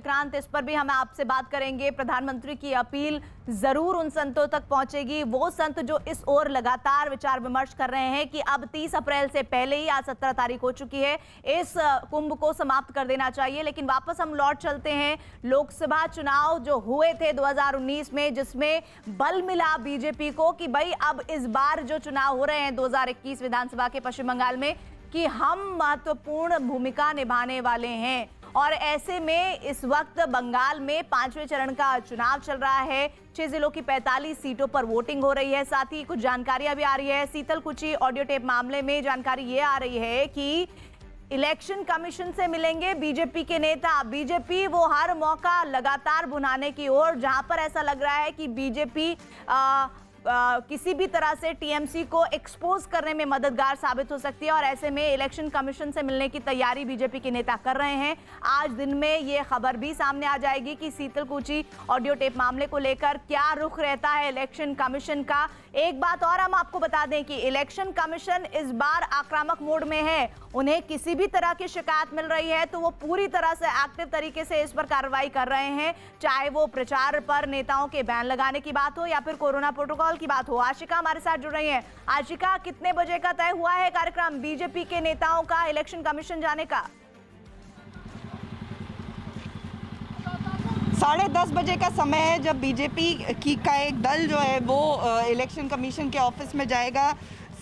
संक्रांत, इस पर भी हम आपसे बात करेंगे। प्रधानमंत्री की अपील जरूर उन संतों तक पहुंचेगी, वो संत जो इस ओर लगातार विचार विमर्श कर रहे हैं कि अब 30 अप्रैल से पहले ही, आज 17 तारीख हो चुकी है, इस कुंभ को समाप्त कर देना चाहिए। लेकिन वापस हम लौट चलते हैं लोकसभा चुनाव जो हुए थे 2019 में, जिसमें बल मिला बीजेपी को कि भाई अब इस बार जो चुनाव हो रहे हैं 2021 विधानसभा के पश्चिम बंगाल में, कि हम महत्वपूर्ण भूमिका निभाने वाले हैं। और ऐसे में इस वक्त बंगाल में 5वें चरण का चुनाव चल रहा है। 6 जिलों की 45 सीटों पर वोटिंग हो रही है। साथ ही कुछ जानकारियां भी आ रही है। शीतलकुची ऑडियो टेप मामले में जानकारी ये आ रही है कि इलेक्शन कमीशन से मिलेंगे बीजेपी के नेता। बीजेपी वो हर मौका लगातार भुनाने की ओर, जहां पर ऐसा लग रहा है कि बीजेपी किसी भी तरह से टीएमसी को एक्सपोज करने में मददगार साबित हो सकती है। और ऐसे में इलेक्शन कमीशन से मिलने की तैयारी बीजेपी के नेता कर रहे हैं। आज दिन में ये खबर भी सामने आ जाएगी कि शीतलकुची ऑडियो टेप मामले को लेकर क्या रुख रहता है इलेक्शन कमीशन का। एक बात और हम आपको बता दें कि इलेक्शन कमीशन इस बार आक्रामक मोड में है। उन्हें किसी भी तरह की शिकायत मिल रही है तो वो पूरी तरह से एक्टिव तरीके से इस पर कार्रवाई कर रहे हैं, चाहे वो प्रचार पर नेताओं के बैन लगाने की बात हो या फिर कोरोना प्रोटोकॉल की बात हो। आशिका हमारे साथ जुड़ रही हैं। आशिका, कितने बजे का तय हुआ है कार्यक्रम बीजेपी के नेताओं का इलेक्शन कमीशन जाने का? 10:30 बजे का समय है जब बीजेपी का एक दल जो है वो इलेक्शन कमीशन के ऑफिस में जाएगा।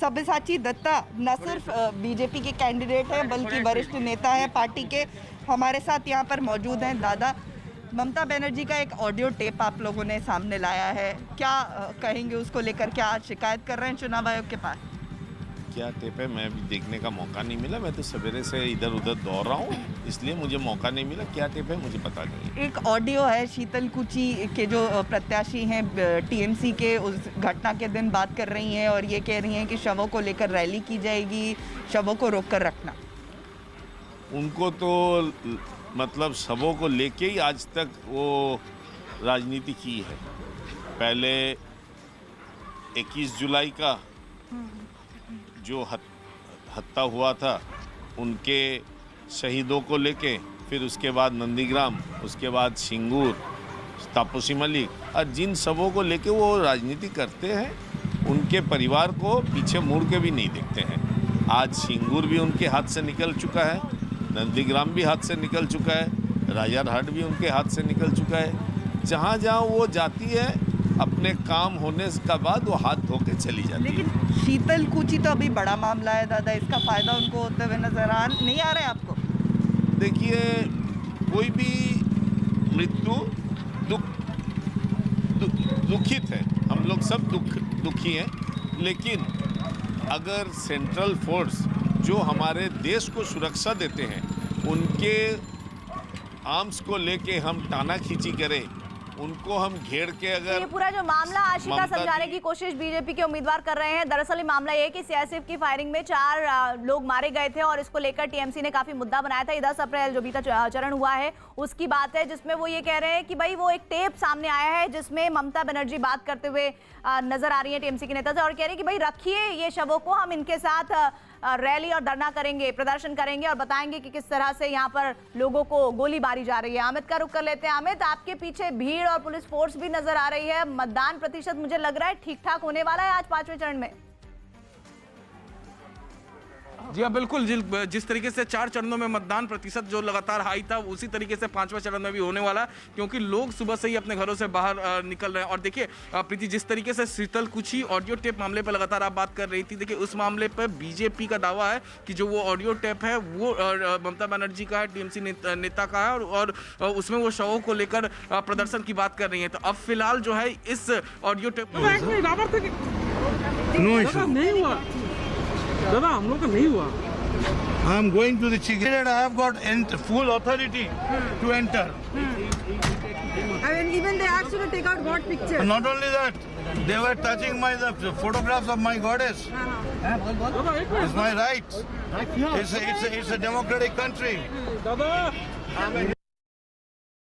सब्यसाची दत्ता न सिर्फ बीजेपी के कैंडिडेट हैं बल्कि वरिष्ठ नेता हैं पार्टी के, हमारे साथ यहाँ पर मौजूद हैं। दादा, ममता बनर्जी का एक ऑडियो टेप आप लोगों ने सामने लाया है, क्या कहेंगे उसको लेकर? क्या शिकायत कर रहे हैं चुनाव आयोग के पास? क्या टेप है, मैं भी देखने का मौका नहीं मिला। मैं तो सवेरे से इधर उधर दौड़ रहा हूँ, इसलिए मुझे मौका नहीं मिला। क्या टेप है मुझे पता नहीं। एक ऑडियो है शीतलकुची के जो प्रत्याशी हैं टीएमसी के, उस घटना के दिन बात कर रही हैं और ये कह रही हैं कि शवों को लेकर रैली की जाएगी, शवों को रोक कर रखना। उनको तो मतलब शवों को लेके ही आज तक वो राजनीति की है। पहले 21 जुलाई का जो हत्या हुआ था उनके शहीदों को लेके, फिर उसके बाद नंदीग्राम, उसके बाद सिंगूर, तापसी मलिक, और जिन सबों को लेके वो राजनीति करते हैं उनके परिवार को पीछे मुड़ के भी नहीं देखते हैं। आज सिंगूर भी उनके हाथ से निकल चुका है, नंदीग्राम भी हाथ से निकल चुका है, राजारहाट भी उनके हाथ से निकल चुका है। जहाँ जहाँ वो जाती है अपने काम होने का बाद वो हाथ धो के चली जाती है। लेकिन शीतलकुची तो अभी बड़ा मामला है दादा, इसका फायदा उनको होते हुए नजर नहीं आ रहा है आपको? देखिए, कोई भी मृत्यु दुखित है, हम लोग सब दुखी हैं। लेकिन अगर सेंट्रल फोर्स जो हमारे देश को सुरक्षा देते हैं उनके आर्म्स को लेके हम टाना खींची करें, उनको हम घेर के अगर ये पूरा जो मामला आशिका समझाने की कोशिश बीजेपी के उम्मीदवार कर रहे हैं। दरअसल ये मामला ये है कि सीआईएसएफ की फायरिंग में 4 लोग मारे गए थे और इसको लेकर टीएमसी ने काफी मुद्दा बनाया था। 10 अप्रैल जो बीता चरण हुआ है उसकी बात है, जिसमें वो ये कह रहे हैं कि भाई वो एक टेप सामने आया है जिसमें ममता बनर्जी बात करते हुए नजर आ रही है टीएमसी के नेता से, और कह रहे हैं कि भाई रखिए ये शवों को, हम इनके साथ रैली और धरना करेंगे, प्रदर्शन करेंगे और बताएंगे कि किस तरह से यहाँ पर लोगों को गोली मारी जा रही है। अमित का रुख कर लेते हैं। अमित, आपके पीछे भीड़ और पुलिस फोर्स भी नजर आ रही है। मतदान प्रतिशत मुझे लग रहा है ठीक ठाक होने वाला है आज 5वें चरण में। जी हाँ, बिल्कुल। जिस तरीके से 4 चरणों में मतदान प्रतिशत जो लगातार हाई था, उसी तरीके से 5वां चरण में भी होने वाला है, क्योंकि लोग सुबह से ही अपने घरों से बाहर निकल रहे हैं। और देखिए प्रीति, जिस तरीके से शीतलकुची ऑडियो टेप मामले पर लगातार आप बात कर रही थी, देखिए उस मामले पर बीजेपी का दावा है कि जो वो ऑडियो टेप है वो ममता बनर्जी का है, टीएमसी नेता का है, और उसमें वो शवों को लेकर प्रदर्शन की बात कर रही है। तो अब फिलहाल जो है इस ऑडियो टेप नहीं हुआ दादा, हम लोग का नहीं हुआ। I am going to the chief. I have got full authority to enter. And even they asked you to take out what picture? Not only that, they were touching the photographs of my goddess. It's my right. It's a democratic country.